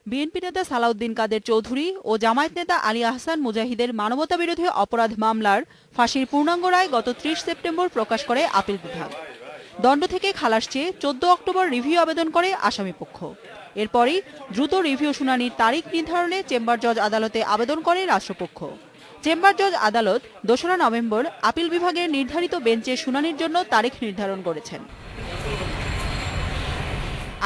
BNP নেতা সালাউদ্দিন কাদের চৌধুরী ও জামায়াত নেতা আলী আহসান মুজাহিদের মানবতাবিরোধী অপরাধ মামলার ফাঁসির পূর্ণাঙ্গ রায় গত ৩০ সেপ্টেম্বর প্রকাশ করে আপিল বিভাগ। দণ্ড থেকে খালাস চেয়ে ১৪ অক্টোবর রিভিউ আবেদন করে আসামিপক্ষ। এরপরই দ্রুত রিভিউ শুনানির তারিখ নির্ধারণে চেম্বার জজ আদালতে আবেদন করে রাষ্ট্রপক্ষ। চেম্বার জজ আদালত ২রা নভেম্বর আপিল বিভাগের নির্ধারিত বেঞ্চে শুনানির জন্য তারিখ নির্ধারণ করেছেন।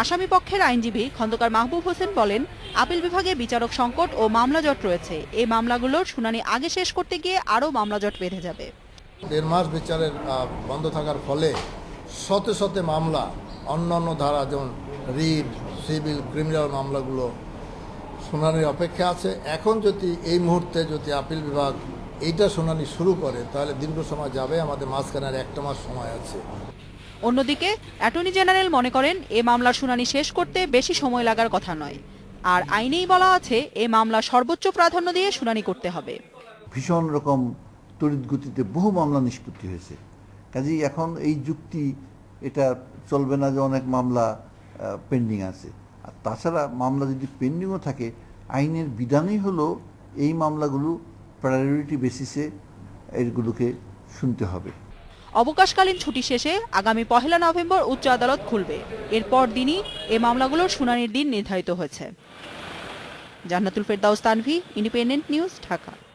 আসামিপক্ষের আইনজীবী খন্দকার মাহবুব হোসেন বলেন, আপিল বিভাগে বিচারক সংকট ও মামলা জট রয়েছে। এই মামলাগুলোর শুনানি আগে শেষ করতে গিয়ে আরও মামলা জট বেঁধে যাবে। ১.৫ মাস বিচারের বন্ধ থাকার ফলে শত শত মামলা, অন্যান্য ধারা যেমন রিট, সিভিল, ক্রিমিনাল মামলাগুলো শুনানির অপেক্ষা আছে। এখন যদি এই মুহূর্তে যদি আপিল বিভাগ এইটা শুনানি শুরু করে তাহলে দীর্ঘ সময় যাবে, আমাদের মাঝখানে আর ১ মাস সময় আছে। অন্যদিকে অ্যাটর্নি জেনারেল মনে করেন, এ মামলার শুনানি শেষ করতে বেশি সময় লাগার কথা নয়। আর আইনেই বলা আছে, এ মামলা সর্বোচ্চ প্রাধান্য দিয়ে শুনানি করতে হবে। ভীষণ রকম তড়িৎ গতিতে বহু মামলা নিষ্পত্তি হয়েছে। কাজেই এখন এই যুক্তি এটা চলবে না যে অনেক মামলা পেন্ডিং আছে। আর তাছাড়া মামলা যদি পেন্ডিংও থাকে, আইনের বিধানই হলো এই মামলাগুলো প্রায়োরিটি বেসিসে এগুলোকে শুনতে হবে। অবকাশকালীন ছুটি শেষে আগামী ১ নভেম্বর উচ্চ আদালত খুলবে। এরপর দিনই এ মামলাগুলোর শুনানির দিন নির্ধারিত হয়েছে। জান্নাতুল ফেরদাউস তানভি, ইন্ডিপেন্ডেন্ট নিউজ, ঢাকা।